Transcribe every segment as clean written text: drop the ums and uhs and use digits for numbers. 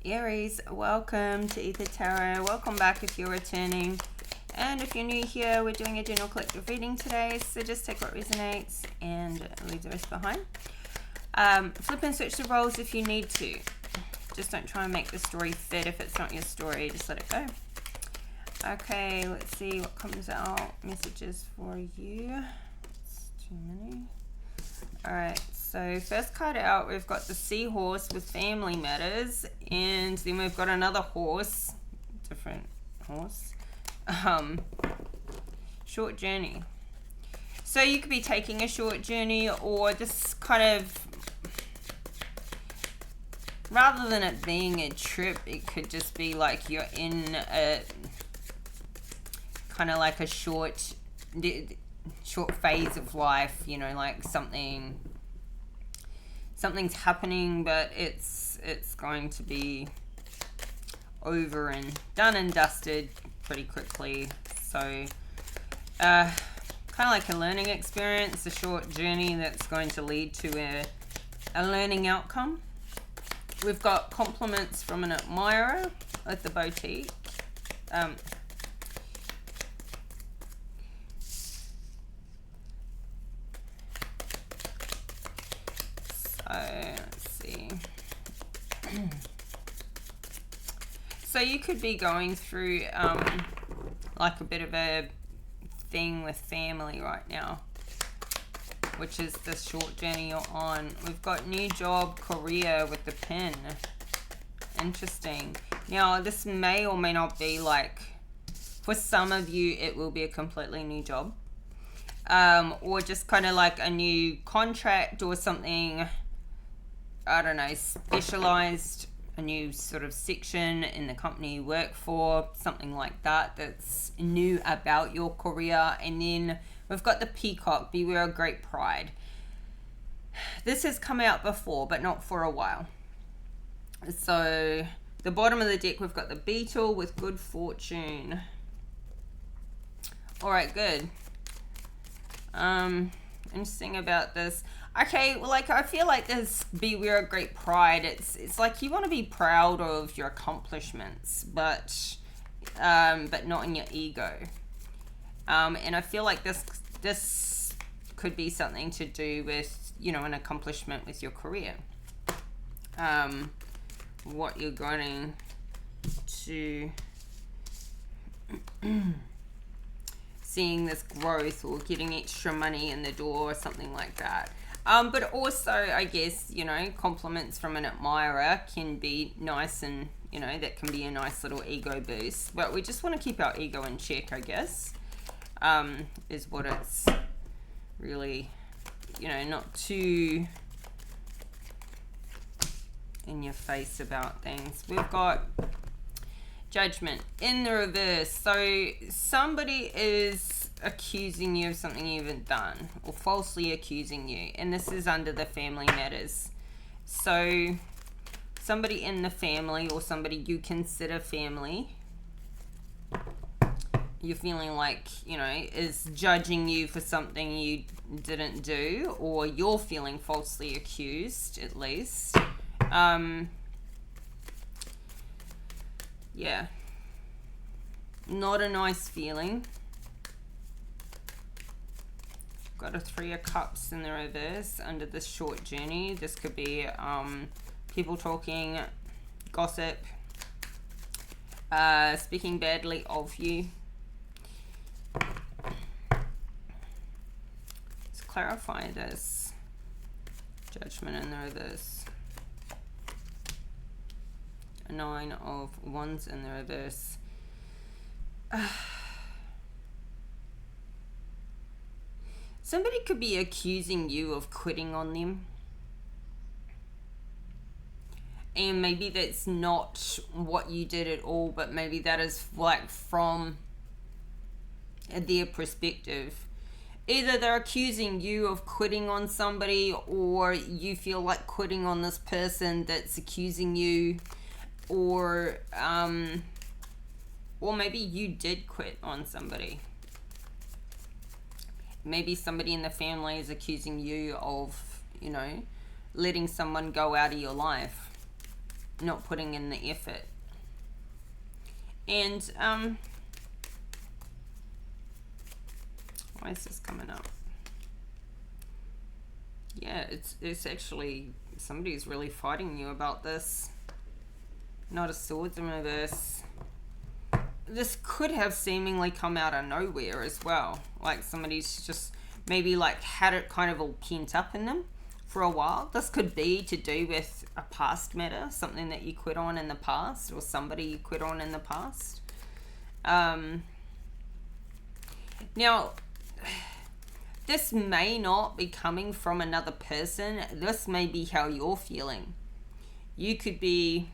Aries, welcome to Aether Tarot. Welcome back if you're returning. And if you're new here, we're doing a general collective reading today. So just take what resonates and leave the rest behind. Flip and switch the roles if you need to. Just don't try and make the story fit. If it's not your story, just let it go. Okay, let's see what comes out. Messages for you. It's too many. Alright, so first card out, we've got the seahorse with family matters, and then we've got another horse, different horse, short journey. So you could be taking a short journey, or just kind of, rather than it being a trip, it could just be like you're in a, kind of like a short phase of life, you know, like something's happening, but it's going to be over and done and dusted pretty quickly. So kind of like a learning experience, a short journey that's going to lead to a learning outcome. We've got compliments from an admirer at the boutique. Let's see. So you could be going through like a bit of a thing with family right now, which is the short journey you're on. We've got new job, career with the pen. Interesting. Now this may or may not be, like, for some of you it will be a completely new job, or just kind of like a new contract or something, I don't know, specialized, a new sort of section in the company you work for, something like that that's new about your career. And then we've got the peacock, beware of great pride. This has come out before, but not for a while. So the bottom of the deck, we've got the beetle with good fortune. All right, good. Interesting about this. Okay, well, like, I feel like this beware of great pride. It's like you want to be proud of your accomplishments, but not in your ego. And I feel like this could be something to do with, you know, an accomplishment with your career. What you're going to seeing this growth or getting extra money in the door or something like that. But also, I guess, you know, compliments from an admirer can be nice, and, you know, that can be a nice little ego boost. But we just want to keep our ego in check, I guess, is what it's really, you know, not too in your face about things. We've got judgment in the reverse. So somebody is accusing you of something you haven't done, or falsely accusing you, and this is under the family matters. So somebody in the family, or somebody you consider family, you're feeling like, you know, is judging you for something you didn't do, or you're feeling falsely accused, at least. Yeah, not a nice feeling. Got a 3 of Cups in the reverse under this short journey. This could be people talking, gossip, speaking badly of you. Let's clarify this. Judgment in the reverse. A 9 of Wands in the reverse. Somebody could be accusing you of quitting on them. And maybe that's not what you did at all, but maybe that is like from their perspective. Either they're accusing you of quitting on somebody, or you feel like quitting on this person that's accusing you, or maybe you did quit on somebody. Maybe somebody in the family is accusing you of, you know, letting someone go out of your life. not putting in the effort. And why is this coming up? Yeah, it's actually somebody's really fighting you about this. Knight of Swords in reverse. This could have seemingly come out of nowhere as well. Like somebody's just maybe like had it kind of all pent up in them for a while. This could be to do with a past matter, something that you quit on in the past, or somebody you quit on in the past. Now, this may not be coming from another person. This may be how you're feeling. You could be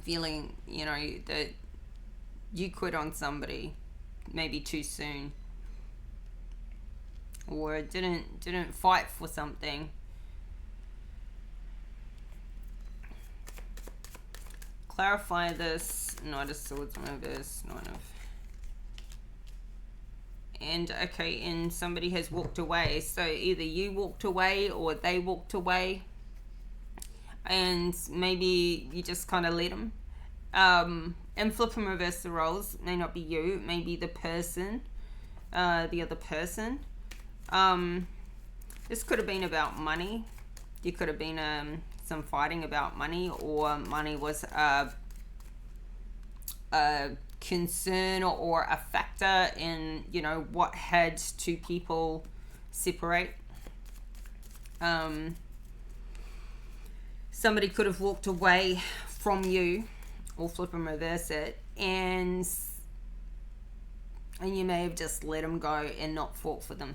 feeling, you know, that you quit on somebody maybe too soon, or didn't fight for something. Clarify this. Knight of Swords in reverse. And okay, and somebody has walked away. So either you walked away or they walked away, and maybe you just kind of let them. And flip and reverse the roles. It may not be you, it may be the person, the other person. This could have been about money. There could have been some fighting about money, or money was a concern or a factor in, you know, what had two people separate. Somebody could have walked away from you, or flip and reverse it, and you may have just let them go and not fought for them.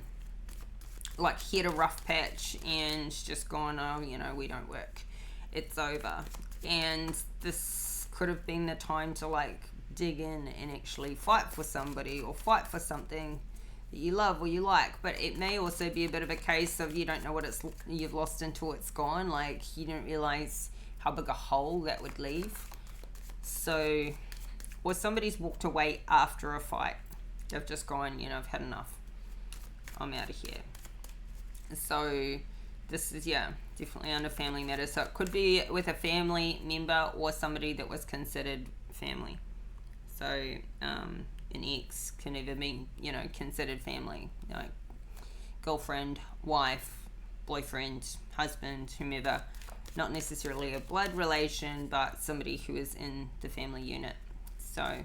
Like hit a rough patch and just gone, oh, you know, we don't work, it's over. And this could have been the time to like dig in and actually fight for somebody, or fight for something that you love or you like. But it may also be a bit of a case of you don't know what you've lost until it's gone. Like you didn't realize how big a hole that would leave. So, or somebody's walked away after a fight. They've just gone, you know, I've had enough, I'm out of here. So this is, yeah, definitely under family matters. So it could be with a family member or somebody that was considered family. So an ex can either be, you know, considered family, like girlfriend, wife, boyfriend, husband, whomever. Not necessarily a blood relation, but somebody who is in the family unit. So,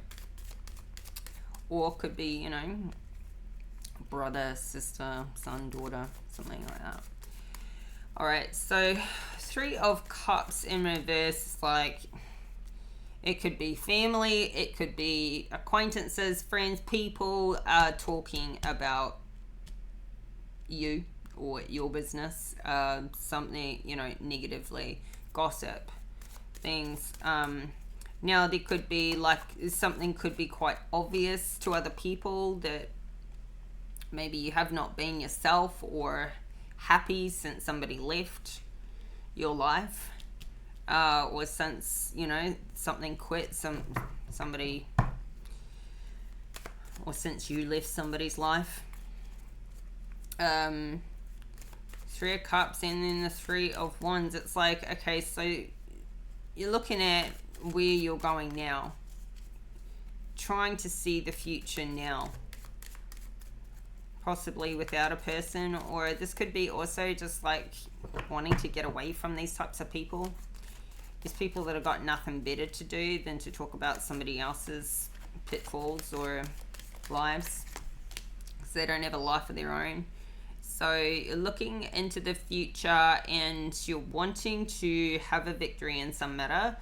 or could be, you know, brother, sister, son, daughter, something like that. All right, so 3 of Cups in reverse, like it could be family, it could be acquaintances, friends, people are talking about you or your business, something, you know, negatively, gossip, things. Now there could be like, something could be quite obvious to other people that maybe you have not been yourself or happy since somebody left your life, or since, you know, something quit, somebody, or since you left somebody's life. 3 of Cups and then the 3 of Wands. It's like, okay, so you're looking at where you're going now, trying to see the future now, possibly without a person, or this could be also just like wanting to get away from these types of people. These people that have got nothing better to do than to talk about somebody else's pitfalls or lives, because they don't have a life of their own. So you're looking into the future and you're wanting to have a victory in some matter.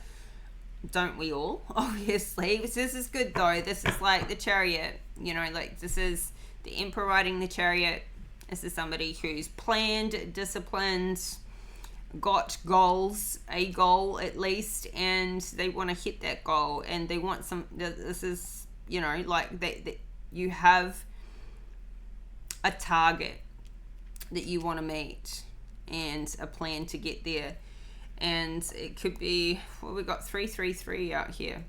Don't we all? Obviously. This is good though. This is like the Chariot. You know, like this is the Emperor riding the Chariot. This is somebody who's planned, disciplined, got goals, a goal at least, and they want to hit that goal, and they want some, this is, you know, like they you have a target that you want to meet and a plan to get there. And it could be, well, we've got 333 out here,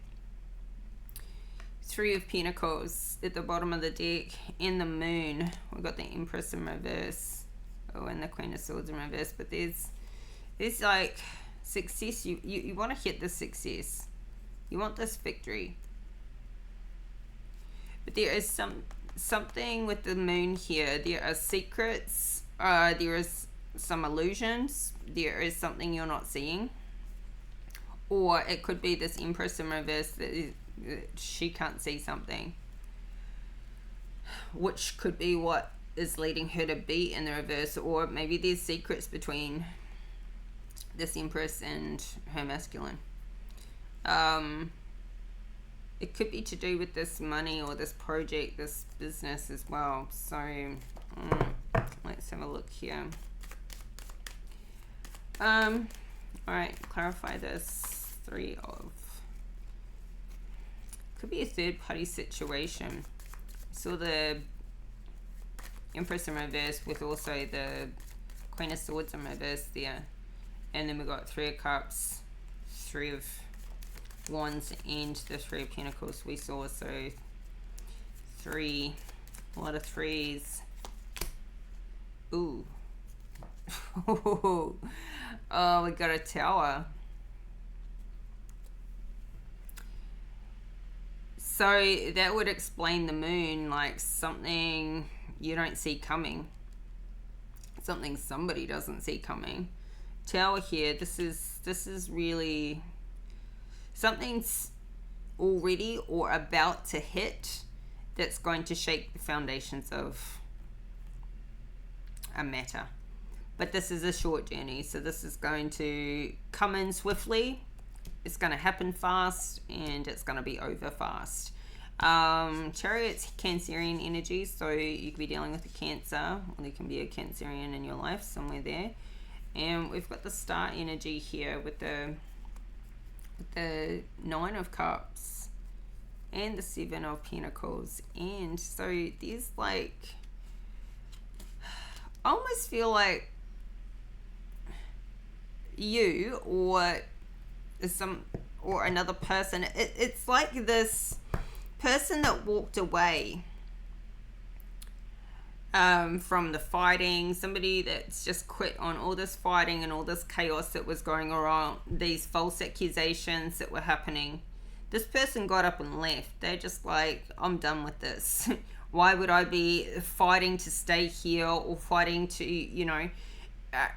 3 of Pentacles at the bottom of the deck, and the Moon. We've got the Empress in reverse, oh, and the Queen of Swords in reverse. But there's like Success, you want to hit the success. You want this victory. But there is something with the moon here. There are secrets. There is some illusions. There is something you're not seeing. Or it could be this Empress in reverse that she can't see something. Which could be what is leading her to be in the reverse. Or maybe there's secrets between this Empress and her masculine. It could be to do with this money or this project, this business as well. So let's have a look here. Alright, clarify this. 3 of... Could be a third party situation. So the Empress in reverse with also the Queen of Swords in reverse there. And then we got 3 of Cups, 3 of Wands, and the 3 of Pentacles we saw. So 3, a lot of 3s. Ooh. Oh, we got a Tower. So that would explain the moon, like something you don't see coming. Something somebody doesn't see coming. Tower here, this is really something's already or about to hit that's going to shake the foundations of a matter. But this is a short journey, so this is going to come in swiftly. It's going to happen fast, and it's going to be over fast. Chariot's Cancerian energy, so you could be dealing with a Cancer, or there can be a Cancerian in your life somewhere there. And we've got the Star energy here with the 9 of Cups and the 7 of Pentacles. And so there's like, I almost feel like you or another person, it's like this person that walked away from the fighting, somebody that's just quit on all this fighting and all this chaos that was going around, these false accusations that were happening. This person got up and left. They're just like, I'm done with this. Why would I be fighting to stay here or fighting to,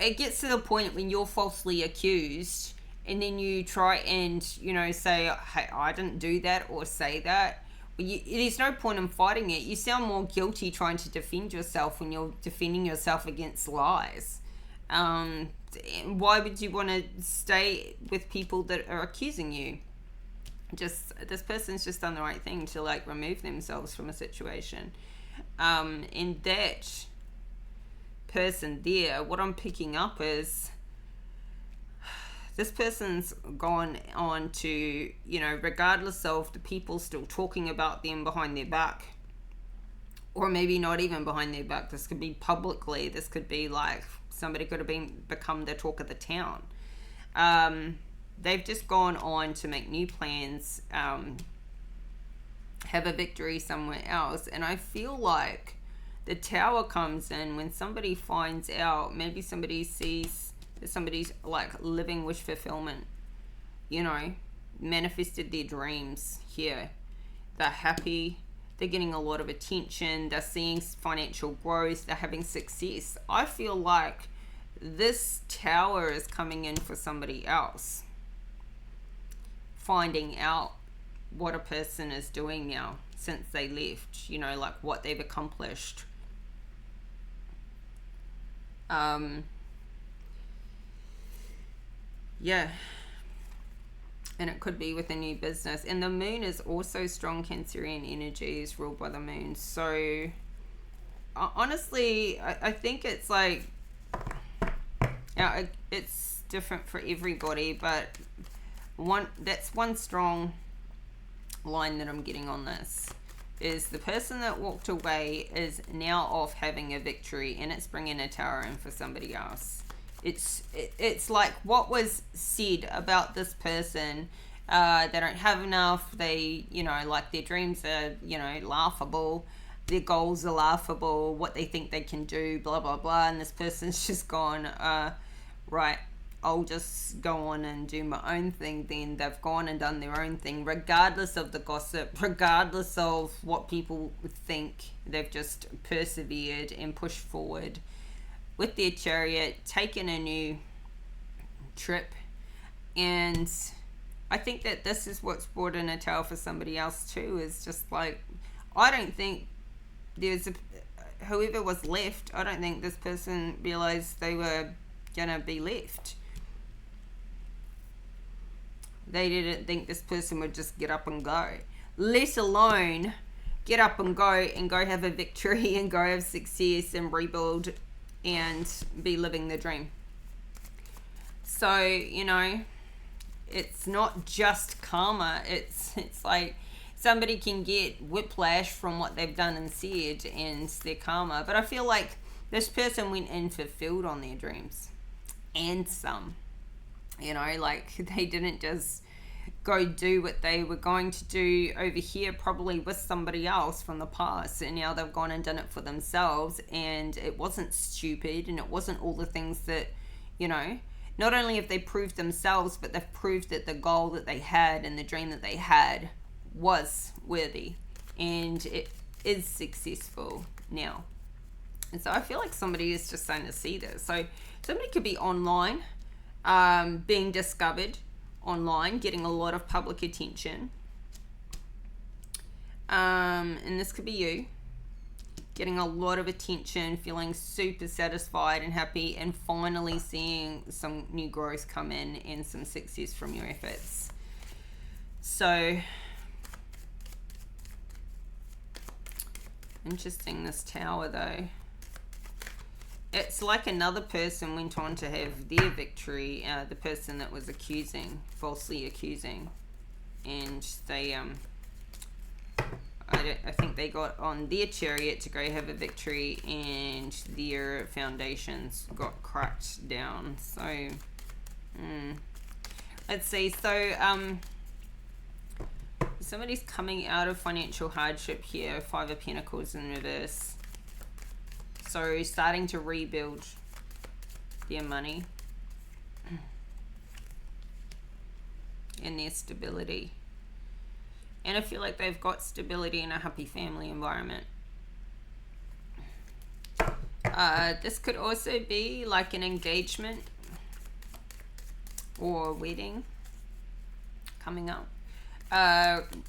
it gets to the point when you're falsely accused and then you try and, say, hey, I didn't do that or say that. There's no point in fighting it. You sound more guilty trying to defend yourself when you're defending yourself against lies. Why would you want to stay with people that are accusing you? This person's just done the right thing to like remove themselves from a situation. And that person there, what I'm picking up is this person's gone on to, regardless of the people still talking about them behind their back, or maybe not even behind their back. This could be publicly. This could be like somebody could have become the talk of the town. They've just gone on to make new plans, have a victory somewhere else. And I feel like the Tower comes in when somebody finds out, maybe somebody sees that somebody's like living wish fulfillment, manifested their dreams here. They're happy. They're getting a lot of attention. They're seeing financial growth. They're having success. I feel like this Tower is coming in for somebody else. Finding out what a person is doing now since they left, like what they've accomplished. Yeah. And it could be with a new business. And the moon is also strong Cancerian energies ruled by the moon. So honestly, I think it's like, it's different for everybody, but that's one strong line that I'm getting on this is the person that walked away is now off having a victory, and it's bringing a Tower in for somebody else. It's like what was said about this person, they don't have enough, they, like their dreams are, laughable, their goals are laughable, what they think they can do, blah, blah, blah, and this person's just gone, right, I'll just go on and do my own thing, then they've gone and done their own thing, regardless of the gossip, regardless of what people think. They've just persevered and pushed forward with their Chariot, taken a new trip. And I think that this is what's brought in a Tower for somebody else too, is just like, I don't think whoever was left, I don't think this person realized they were gonna be left. They didn't think this person would just get up and go, let alone get up and go have a victory and go have success and rebuild and be living the dream. So, you know, it's not just karma. It's like somebody can get whiplash from what they've done and said and their karma. But I feel like this person went and fulfilled on their dreams. And some. You know, like they didn't just go do what they were going to do over here, probably with somebody else from the past, and now they've gone and done it for themselves, and it wasn't stupid, and it wasn't all the things that, you know, not only have they proved themselves, but they've proved that the goal that they had and the dream that they had was worthy, and it is successful now. And so I feel like somebody is just starting to see this. So somebody could be online, being discovered online, getting a lot of public attention. And this could be you, getting a lot of attention, feeling super satisfied and happy, and finally seeing some new growth come in and some success from your efforts. So interesting, this Tower though. It's like another person went on to have their victory, the person that was falsely accusing, and they I think they got on their Chariot to go have a victory, and their foundations got cracked down. So let's see. So somebody's coming out of financial hardship here, 5 of Pentacles in reverse. So starting to rebuild their money and their stability. And I feel like they've got stability in a happy family environment. This could also be like an engagement or a wedding coming up.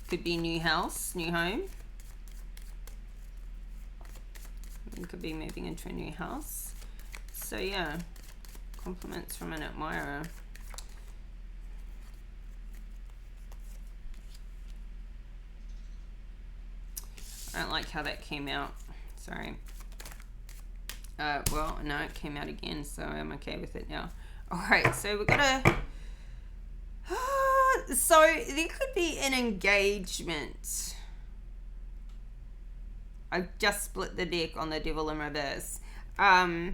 Could be new house, new home. It could be moving into a new house. So yeah, compliments from an admirer. I don't like how that came out. Sorry. Well, no, it came out again, so I'm okay with it now. Alright, so we're gonna... so there could be an engagement. I've just split the deck on the Devil in reverse. There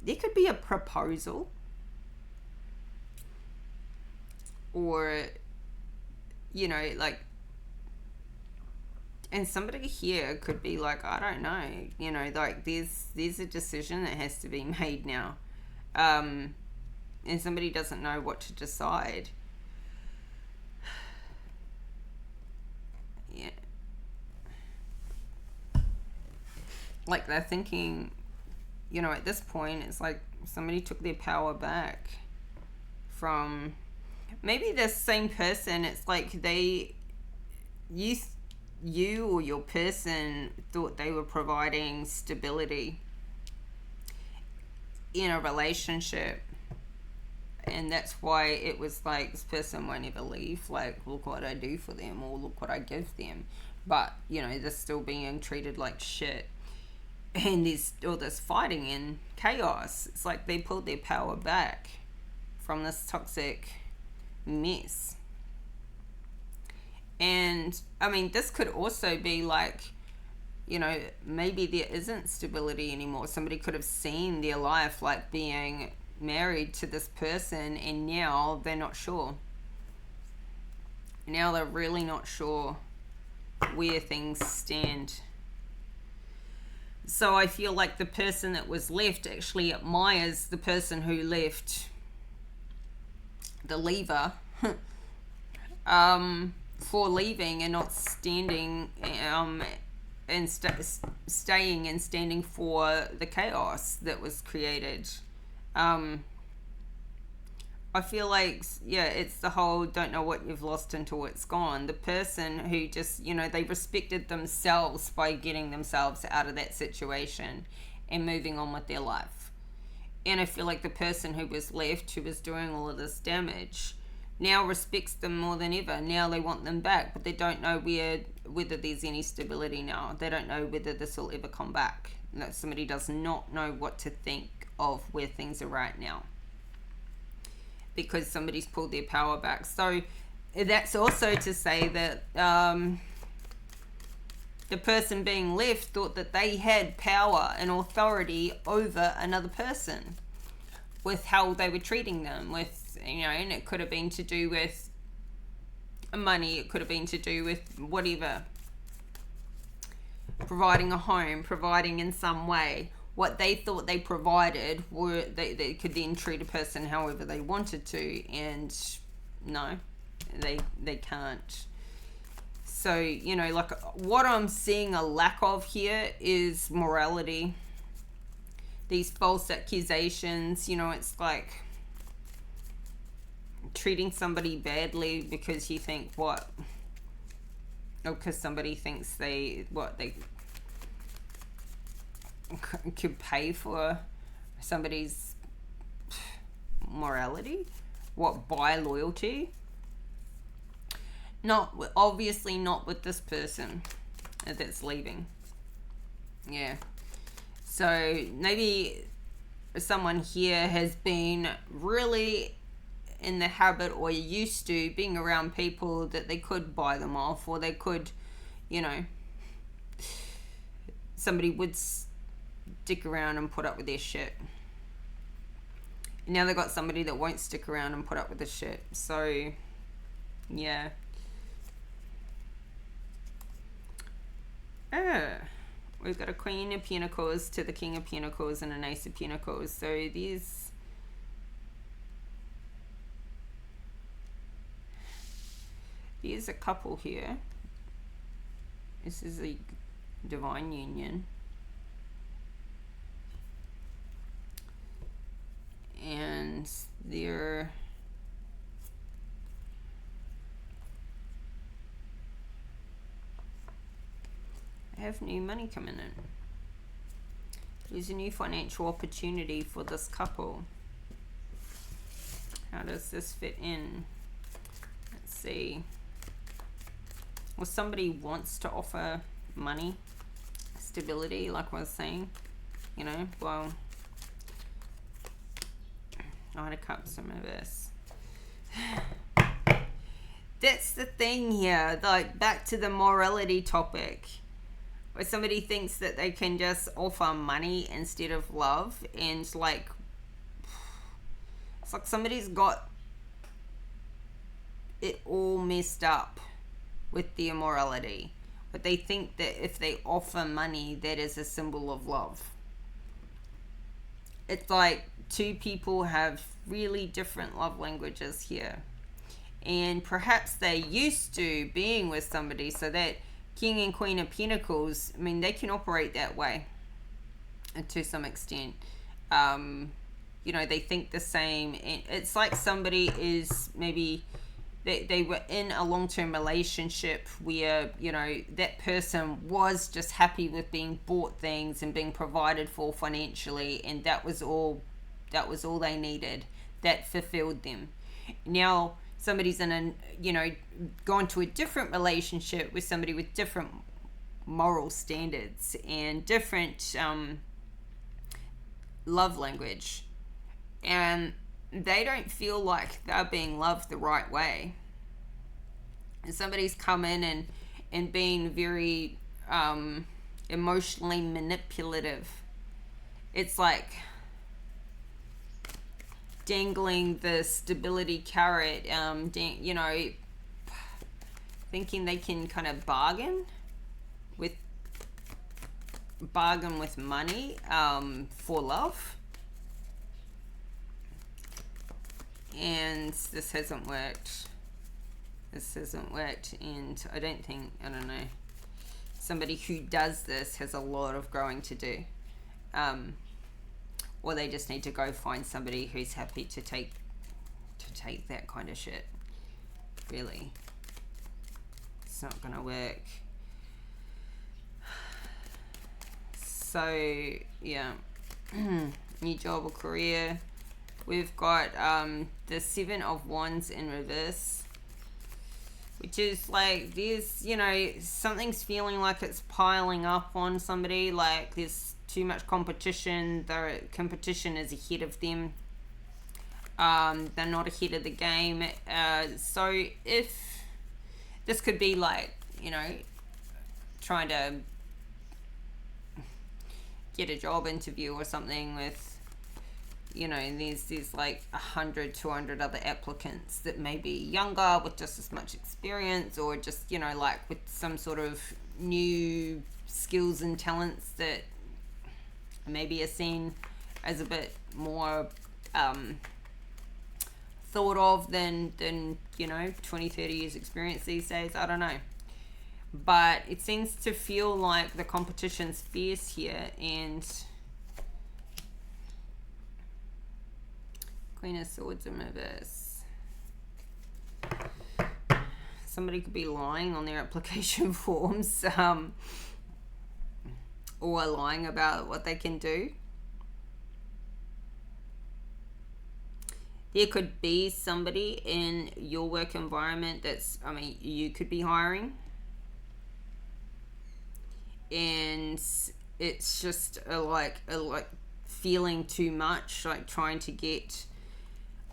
could be a proposal. Or, you know, like... And somebody here could be like, I don't know. You know, like, there's a decision that has to be made now. And somebody doesn't know what to decide. Yeah. Like, they're thinking, you know, at this point, it's like somebody took their power back from maybe this same person. It's like you or your person thought they were providing stability in a relationship, and that's why it was like, this person won't ever leave, like, look what I do for them, or look what I give them. But, you know, they're still being treated like shit, and there's all this fighting and chaos. It's like they pulled their power back from this toxic mess. And I mean, this could also be like, you know, maybe there isn't stability anymore. Somebody could have seen their life like being married to this person, and now they're not sure. Now they're really not sure where things stand. So I feel like the person that was left actually admires the person who left, the leaver, for leaving and not standing, and staying and standing for the chaos that was created. I feel like, yeah, it's the whole don't know what you've lost until it's gone. The person who just, they respected themselves by getting themselves out of that situation and moving on with their life. And I feel like the person who was left, who was doing all of this damage, now respects them more than ever. Now they want them back, but they don't know whether there's any stability now. They don't know whether this will ever come back. Somebody does not know what to think of where things are right now, because somebody's pulled their power back. So that's also to say that the person being left thought that they had power and authority over another person with how they were treating them, with, and it could have been to do with money, it could have been to do with whatever, providing a home, providing in some way. What they thought they provided were they could then treat a person however they wanted to, and no, they can't. So, like what I'm seeing a lack of here is morality. These false accusations, it's like treating somebody badly because you think because somebody thinks they could pay for somebody's morality, buy loyalty. Obviously not with this person that's leaving. Yeah. So maybe someone here has been really in the habit, or used to being around people that they could buy them off, or they could, somebody would stick around and put up with their shit. Now they've got somebody that won't stick around and put up with the shit. So, yeah. We've got a Queen of Pentacles to the King of Pentacles and an Ace of Pentacles. So there's a couple here. This is a divine union. And they're have new money coming in. There's a new financial opportunity for this couple. How does this fit in? Let's see. Well, somebody wants to offer money, stability, like I was saying. Well, Knight of Cups, some of this. That's the thing here, like back to the morality topic, where somebody thinks that they can just offer money instead of love, and it's like somebody's got it all messed up with the immorality, but they think that if they offer money, that is a symbol of love. It's like two people have really different love languages here, and perhaps they used to being with somebody, so that King and Queen of Pentacles, they can operate that way to some extent. They think the same, and it's like somebody is maybe they were in a long-term relationship where that person was just happy with being bought things and being provided for financially, and that was all they needed. That fulfilled them. Now somebody's in gone to a different relationship with somebody with different moral standards and different love language, and they don't feel like they're being loved the right way. And somebody's come in and being very emotionally manipulative. It's like dangling the stability carrot, thinking they can kind of bargain bargain with money for love. And this hasn't worked. This hasn't worked, and I don't know. Somebody who does this has a lot of growing to do. Or they just need to go find somebody who's happy to take that kind of shit. Really. It's not gonna work. So, yeah. New job or career. We've got the Seven of Wands in reverse, which is like there's, you know, something's feeling like it's piling up on somebody, like there's too much competition. The competition is ahead of them. They're not ahead of the game. So if this could be like, you know, trying to get a job interview or something with, you know, there's like 100, 200 other applicants that may be younger with just as much experience, or just, you know, like with some sort of new skills and talents that maybe are seen as a bit more thought of than you know, 20, 30 years experience these days. I don't know. But it seems to feel like the competition's fierce here, and Queen of Swords in reverse. Somebody could be lying on their application forms, or lying about what they can do. There could be somebody in your work environment that's, I mean, you could be hiring, and it's just like feeling too much, like trying to get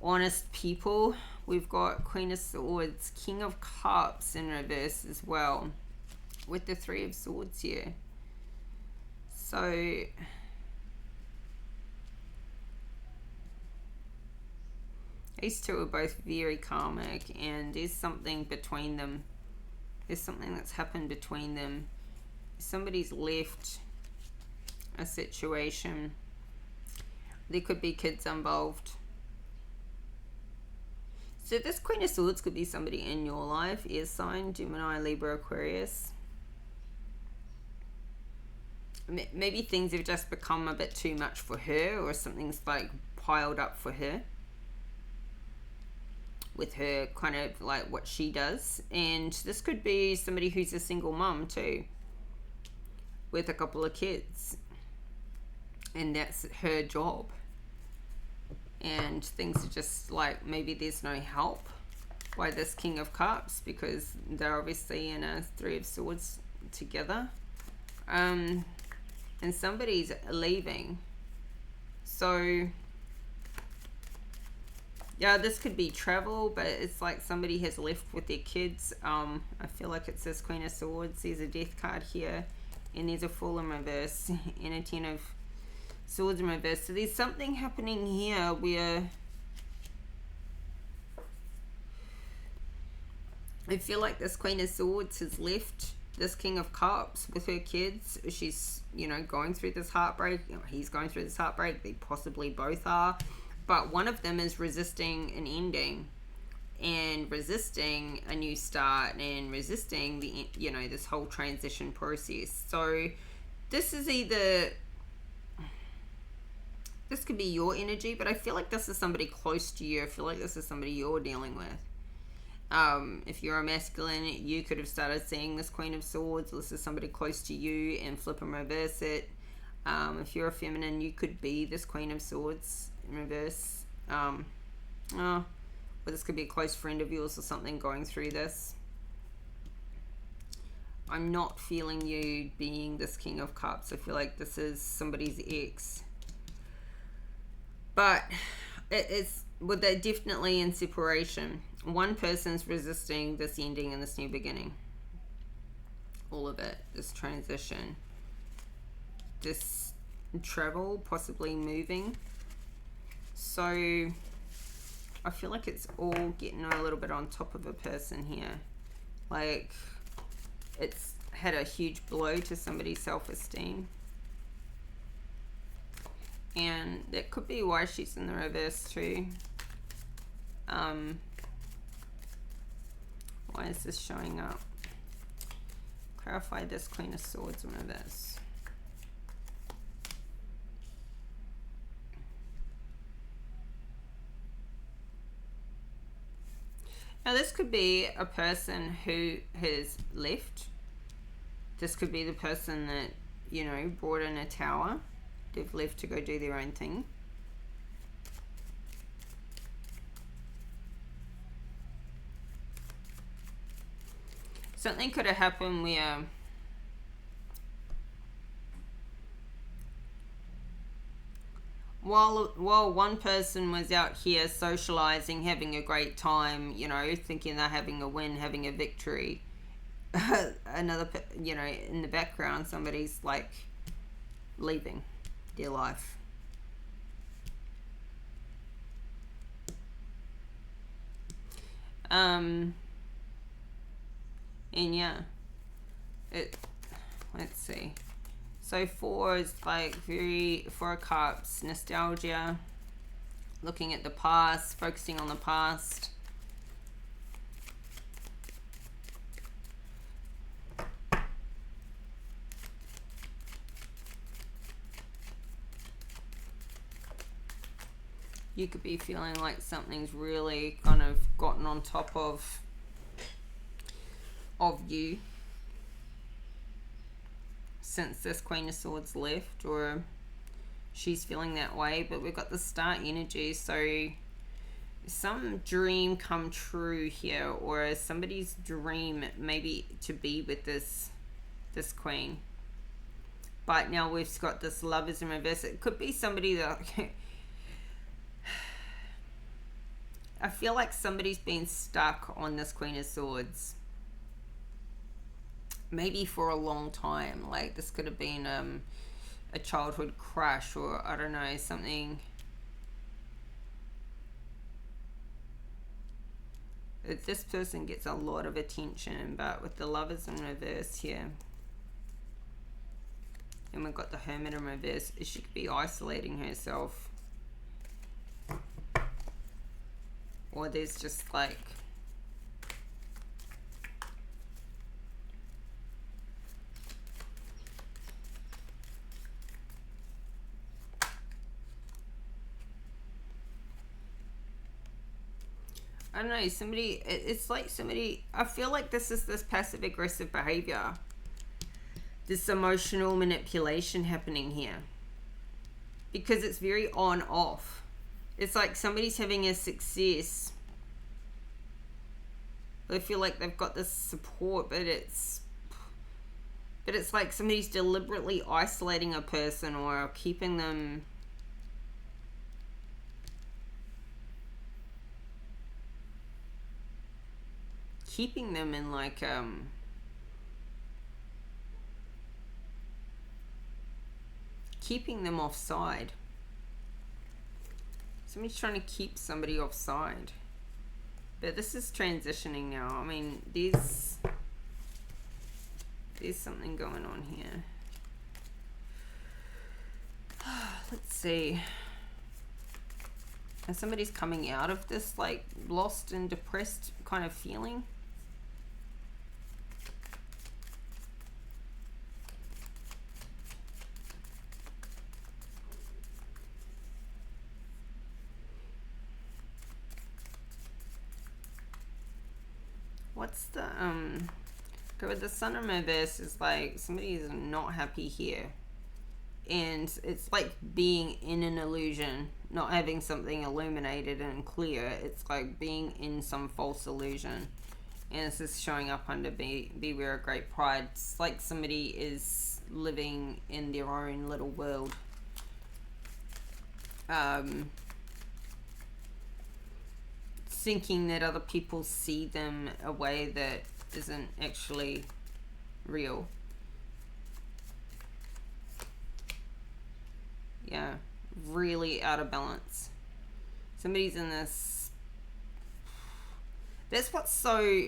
honest people. We've got Queen of Swords, King of Cups in reverse as well, with the Three of Swords here. So these two are both very karmic, and there's something between them. There's something that's happened between them. Somebody's left a situation. There could be kids involved. So this Queen of Swords could be somebody in your life, air sign, Gemini, Libra, Aquarius. Maybe things have just become a bit too much for her, or something's like piled up for her, with her kind of like what she does. And this could be somebody who's a single mum too, with a couple of kids, and that's her job. And things are just like, maybe there's no help by this King of Cups, because they're obviously in a Three of Swords together. And somebody's leaving. So yeah, this could be travel, but it's like somebody has left with their kids. I feel like it says Queen of Swords. There's a Death card here, and there's a Fool in reverse, and a Ten of Swords in reverse. So there's something happening here where I feel like this Queen of Swords has left this King of Cups with her kids. She's, you know, going through this heartbreak. You know, he's going through this heartbreak. They possibly both are. But one of them is resisting an ending, and resisting a new start, and resisting the, you know, this whole transition process. So this is either, this could be your energy, but I feel like this is somebody close to you. I feel like this is somebody you're dealing with. If you're a masculine, you could have started seeing this Queen of Swords. This is somebody close to you, and flip and reverse it. If you're a feminine, you could be this Queen of Swords in reverse. But this could be a close friend of yours or something going through this. I'm not feeling you being this King of Cups. I feel like this is somebody's ex. But it's, well, they're definitely in separation. One person's resisting this ending and this new beginning. All of it. This transition. This travel, possibly moving. So I feel like it's all getting a little bit on top of a person here. Like, it's had a huge blow to somebody's self-esteem. And that could be why she's in the reverse too. Why is this showing up? Clarify this Queen of Swords in reverse. Now this could be a person who has left. This could be the person that, you know, brought in a tower. They've left to go do their own thing. Something could have happened where while one person was out here socializing, having a great time, you know, thinking they're having a win, having a victory, another, you know, in the background, somebody's like leaving their life. And yeah, let's see. So 4 is like very, 4 of Cups, nostalgia, looking at the past, focusing on the past. You could be feeling like something's really kind of gotten on top of you since this Queen of Swords left, or she's feeling that way. But we've got the Star energy, so some dream come true here, or somebody's dream maybe to be with this Queen. But now we've got this Lovers in reverse. It could be somebody that I feel like somebody's been stuck on this Queen of Swords maybe for a long time. Like this could have been a childhood crush, or I don't know, something. This person gets a lot of attention, but with the Lovers in reverse here, and we've got the Hermit in reverse, she could be isolating herself. Or there's just like I don't know, somebody, it's like somebody, I feel like this is this passive aggressive behavior, this emotional manipulation happening here, because it's very on off. It's like somebody's having a success, they feel like they've got this support, but it's like somebody's deliberately isolating a person, or keeping them in like keeping them offside. Somebody's trying to keep somebody offside. But this is transitioning now. I mean, there's something going on here. Let's see. And somebody's coming out of this like lost and depressed kind of feeling. What's the with the Sun in reverse is like somebody is not happy here, and it's like being in an illusion, not having something illuminated and clear. It's like being in some false illusion, and this is showing up under beware of great pride. It's like somebody is living in their own little world, thinking that other people see them a way that isn't actually real. Yeah, really out of balance. Somebody's in this. That's what's so.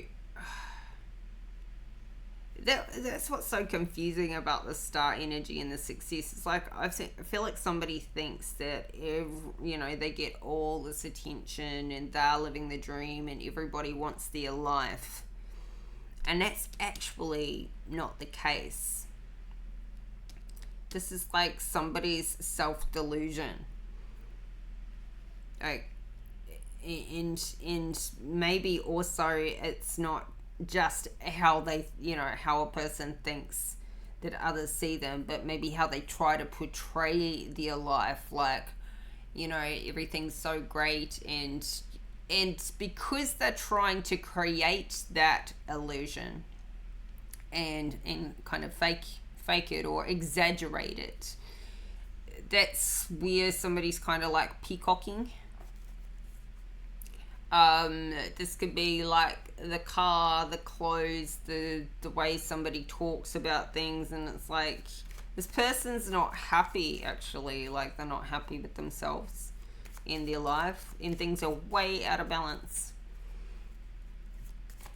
That's what's so confusing about the star energy and the success. It's like I feel like somebody thinks that they get all this attention and they're living the dream and everybody wants their life, and that's actually not the case. This is like somebody's self-delusion, like, and maybe also it's not just how they, how a person thinks that others see them, but maybe how they try to portray their life, like, everything's so great, and because they're trying to create that illusion and kind of fake it or exaggerate it, that's where somebody's kind of like peacocking. This could be like the car, the clothes, the way somebody talks about things, and it's like this person's not happy, actually. Like, they're not happy with themselves in their life, and things are way out of balance.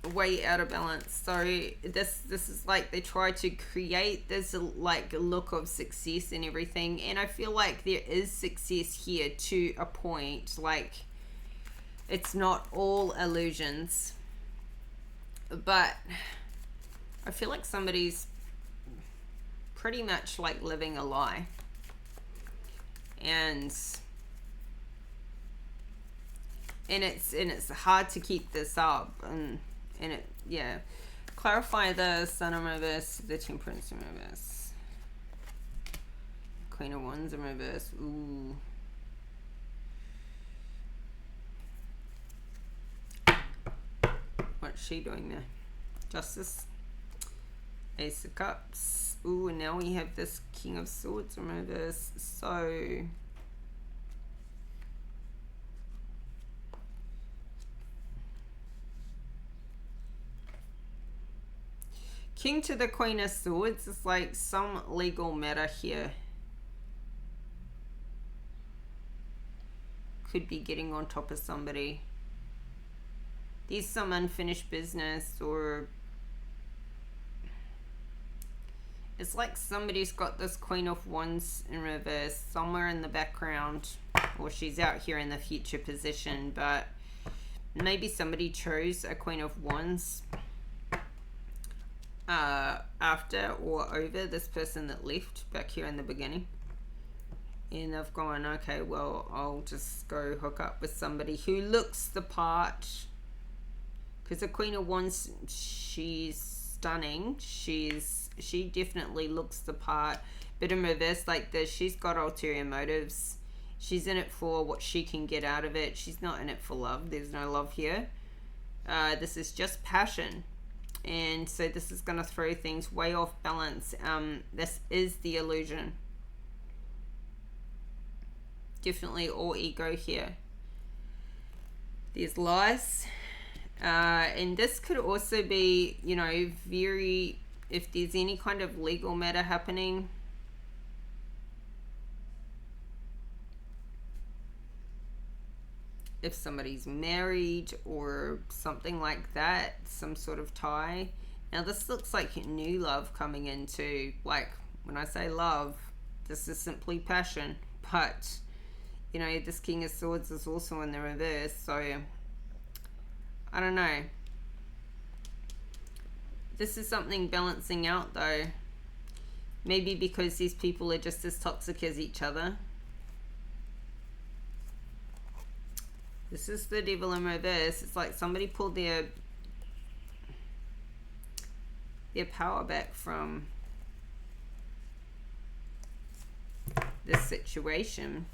So this is like they try to create this like look of success and everything, and I feel like there is success here to a point. Like, it's not all illusions, but I feel like somebody's pretty much like living a lie, and it's hard to keep this up, and it, yeah. Clarify the Sun in reverse, the Temperance in reverse, Queen of Wands in reverse. Ooh. What's she doing there? Justice, Ace of Cups. Ooh, and now we have this King of Swords in reverse. So King to the Queen of Swords is like some legal matter here. Could be getting on top of somebody. There's some unfinished business, or it's like somebody's got this Queen of Wands in reverse somewhere in the background, or she's out here in the future position, but maybe somebody chose a Queen of Wands after or over this person that left back here in the beginning, and they've gone, okay, well, I'll just go hook up with somebody who looks the part. Because the Queen of Wands, she's stunning. She definitely looks the part. But in reverse like this, she's got ulterior motives. She's in it for what she can get out of it. She's not in it for love. There's no love here. This is just passion. And so this is going to throw things way off balance. This is the illusion. Definitely all ego here. There's lies. And this could also be, very, if there's any kind of legal matter happening, if somebody's married or something like that, some sort of tie. Now this looks like new love coming into, like, when I say love, this is simply passion, but this King of Swords is also in the reverse, so I don't know. This is something balancing out, though. Maybe because these people are just as toxic as each other. This is the Devil in reverse. It's like somebody pulled their power back from this situation.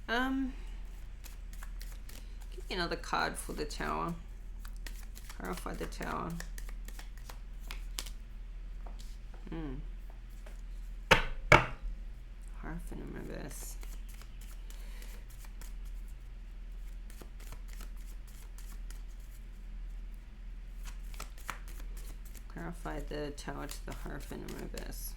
Give me another card for the Tower. Clarify the Tower. Hierophant in reverse. Clarify the Tower to the Hierophant in reverse.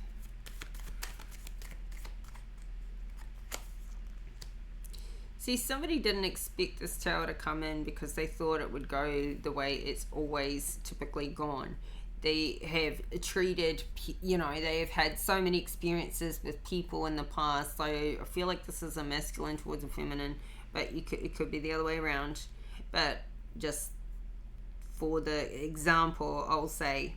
See, somebody didn't expect this tower to come in because they thought it would go the way it's always typically gone. They have treated, you know, they have had so many experiences with people in the past. So I feel like this is a masculine towards a feminine, but it could be the other way around. But just for the example, I'll say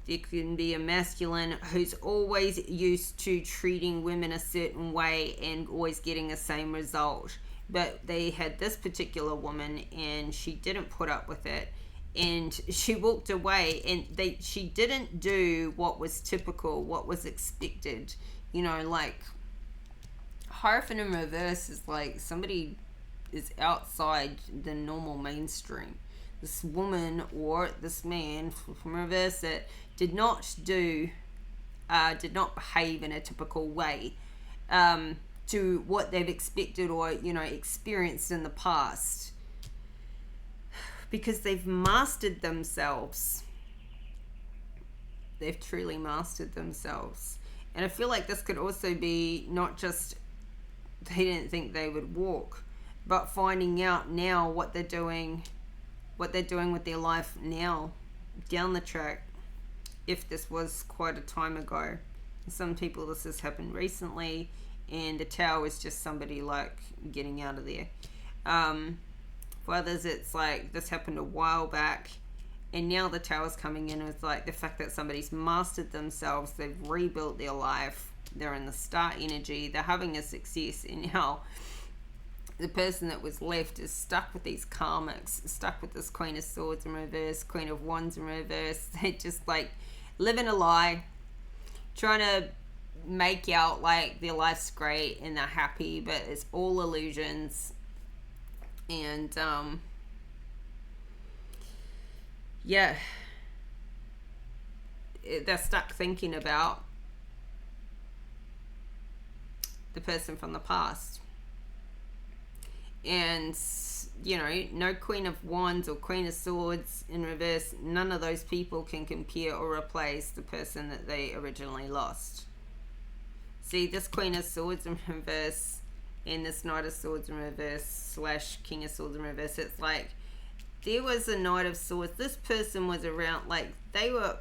there can be a masculine who's always used to treating women a certain way and always getting the same result. But they had this particular woman and she didn't put up with it. And she walked away and she didn't do what was typical, what was expected. You know, like Hierophant in reverse is like somebody is outside the normal mainstream. This woman or this man, from reverse it, did not behave in a typical way to what they've expected or, you know, experienced in the past, because they've mastered themselves. They've truly mastered themselves. And I feel like this could also be not just they didn't think they would walk, but finding out now what they're doing with their life now down the track, if this was quite a time ago. Some people this has happened recently, and the tower is just somebody like getting out of there. For others it's like this happened a while back and now the tower's coming in with like the fact that somebody's mastered themselves, they've rebuilt their life, they're in the star energy, they're having a success, and now the person that was left is stuck with these karmics, stuck with this Queen of Swords in reverse, Queen of Wands in reverse. They're just like living a lie, trying to make out like their life's great and they're happy, but it's all illusions. And yeah, they're stuck thinking about the person from the past. And, you know, no Queen of Wands or Queen of Swords in reverse, none of those people can compare or replace the person that they originally lost. See, this Queen of Swords in reverse and this Knight of Swords in reverse / King of Swords in reverse, it's like there was a Knight of Swords. This person was around, like there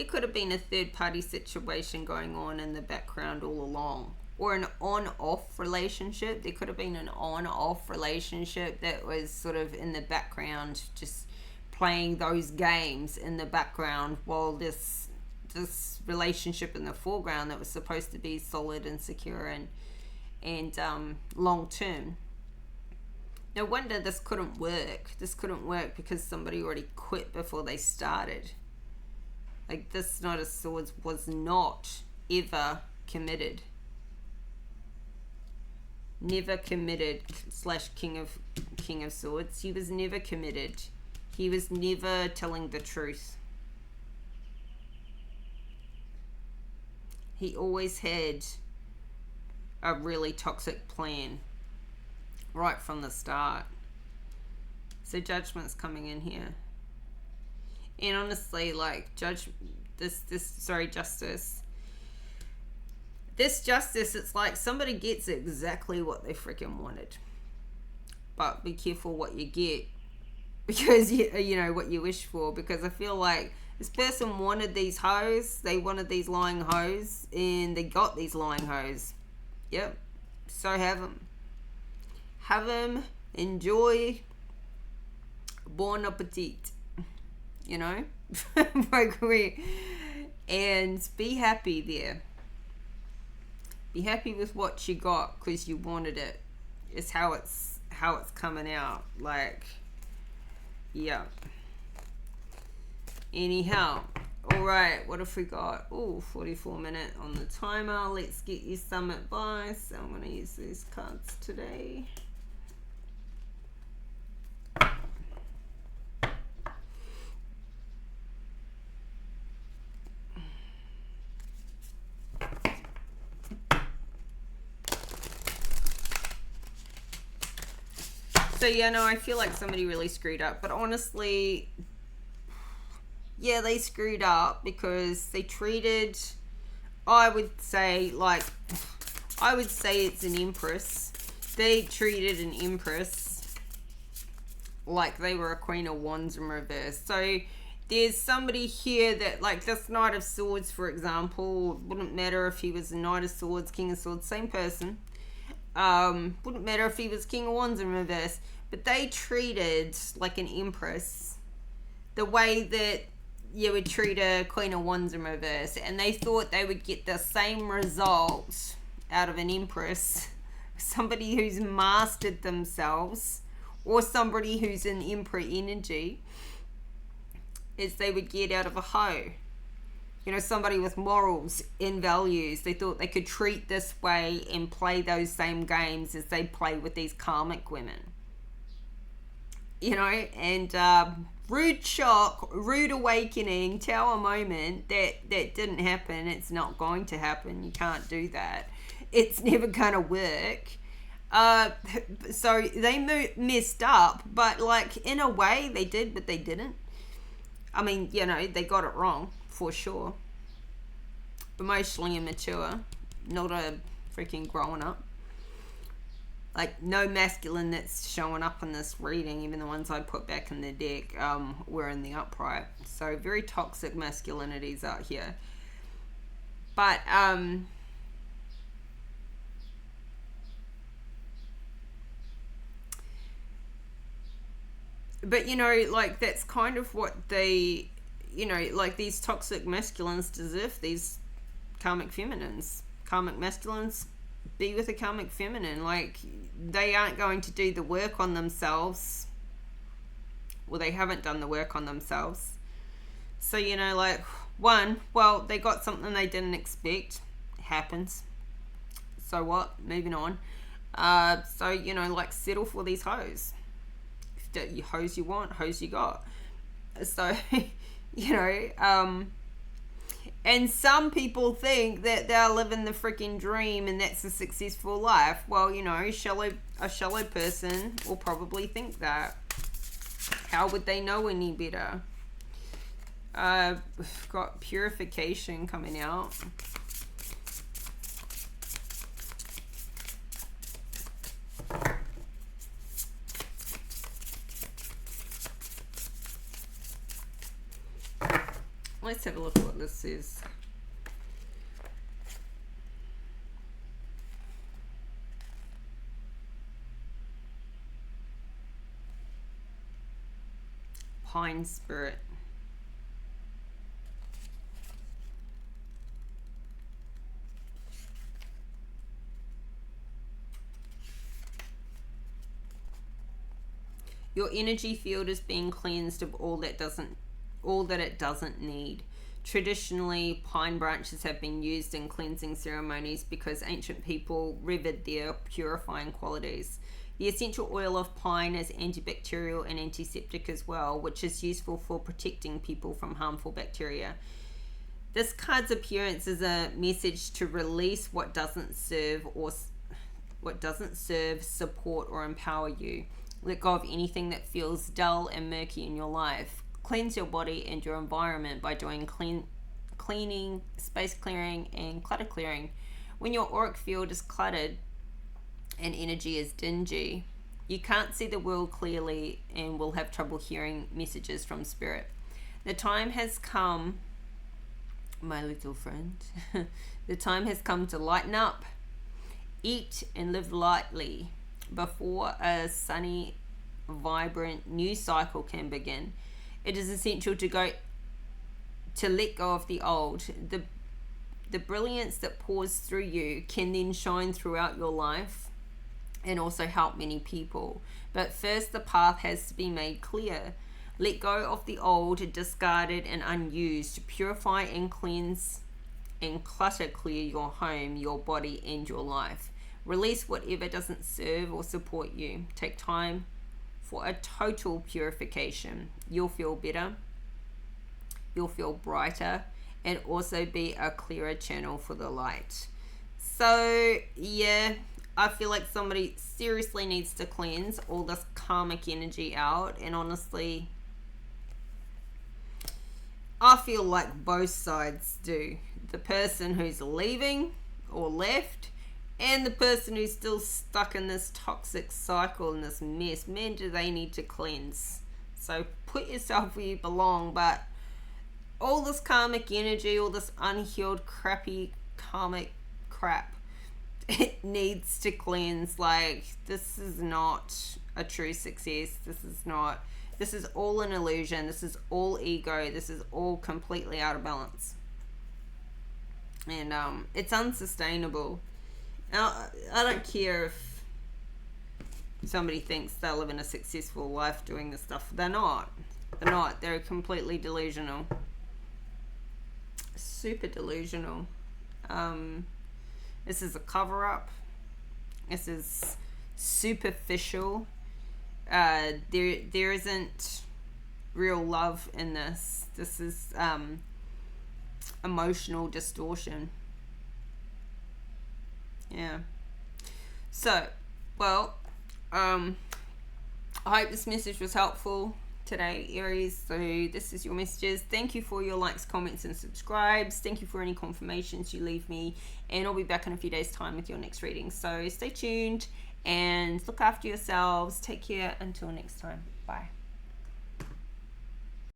could have been a third party situation going on in the background all along. Or an on-off relationship. There could have been an on-off relationship that was sort of in the background, just playing those games in the background, while this relationship in the foreground that was supposed to be solid and secure and long term. No wonder this couldn't work. This couldn't work because somebody already quit before they started. Like this Knight of Swords was not ever committed. Never committed / King of Swords. He was never committed. He was never telling the truth. He always had a really toxic plan right from the start. So Judgment's coming in here. And honestly, like Justice. This justice, it's like somebody gets exactly what they freaking wanted. But be careful what you get, because you know what you wish for. Because I feel like this person wanted these hoes, they wanted these lying hoes, and they got these lying hoes. Yep. So have them. Enjoy. Bon appetit. You know, and be happy there. Be happy with what you got because you wanted it. It's how it's coming out. Like, yeah. Anyhow, all right. What have we got? Oh, 44 minutes on the timer. Let's get you some advice. I'm gonna use these cards today. So yeah, no, I feel like somebody really screwed up. But honestly, yeah, they screwed up because they treated I would say it's an empress. They treated an empress like they were a queen of wands in reverse. So there's somebody here that, like this Knight of Swords, for example, wouldn't matter if he was a Knight of Swords, King of Swords, same person. Wouldn't matter if he was King of Wands in reverse. But they treated like an empress the way that you would treat a Queen of Wands in reverse. And they thought they would get the same result out of an empress. Somebody who's mastered themselves, or somebody who's in emperor energy, as they would get out of a hoe. You know, somebody with morals and values. They thought they could treat this way and play those same games as they play with these karmic women. You know, and rude shock, rude awakening, tower moment, that didn't happen. It's not going to happen. You can't do that. It's never going to work. So they messed up, but like in a way they did, but they didn't. I mean, you know, they got it wrong for sure. Emotionally immature, not a freaking growing up. Like no masculine that's showing up in this reading, even the ones I put back in the deck, were in the upright. So very toxic masculinities out here. But you know, like that's kind of what they, you know, like these toxic masculines deserve these karmic feminines. Karmic masculines, be with a karmic feminine. Like they aren't going to do the work on themselves. Well, they haven't done the work on themselves. So, you know, like well, they got something they didn't expect. It happens. So what? Moving on. So, you know, like settle for these hoes. You hoes you want, hoes you got. So, you know, and some people think that they're living the freaking dream and that's a successful life. Well, you know, a shallow person will probably think that. How would they know any better? We've got purification coming out. Let's have a look at what this is. Pine spirit. Your energy field is being cleansed of all that it doesn't need. Traditionally, pine branches have been used in cleansing ceremonies because ancient people revered their purifying qualities. The essential oil of pine is antibacterial and antiseptic as well, which is useful for protecting people from harmful bacteria. This card's appearance is a message to release what doesn't serve, support, or empower you. Let go of anything that feels dull and murky in your life. Cleanse your body and your environment by doing cleaning, space clearing, and clutter clearing. When your auric field is cluttered and energy is dingy, you can't see the world clearly and will have trouble hearing messages from spirit. The time has come, my little friend, the time has come to lighten up, eat and live lightly before a sunny, vibrant new cycle can begin. It is essential to let go of the old. The brilliance that pours through you can then shine throughout your life and also help many people. But first, the path has to be made clear. Let go of the old, discarded, and unused. Purify and cleanse and clutter clear your home, your body, and your life. Release whatever doesn't serve or support you. Take time for a total purification. You'll feel better. You'll feel brighter, and also be a clearer channel for the light. So, yeah, I feel like somebody seriously needs to cleanse all this karmic energy out. And honestly, I feel like both sides do. The person who's leaving or left, and the person who's still stuck in this toxic cycle and this mess. Man, do they need to cleanse. So put yourself where you belong, but all this karmic energy, all this unhealed, crappy karmic crap, it needs to cleanse. Like, this is not a true success. This is all an illusion. This is all ego. This is all completely out of balance. And it's unsustainable. Now, I don't care if somebody thinks they're living a successful life doing this stuff. They're not. They're completely delusional. Super delusional. This is a cover-up. This is superficial. There isn't real love in this. This is emotional distortion. Yeah. So, well, I hope this message was helpful today, Aries. So this is your messages. Thank you for your likes, comments, and subscribes. Thank you for any confirmations you leave me, and I'll be back in a few days' time with your next reading. So stay tuned and look after yourselves. Take care until next time. Bye.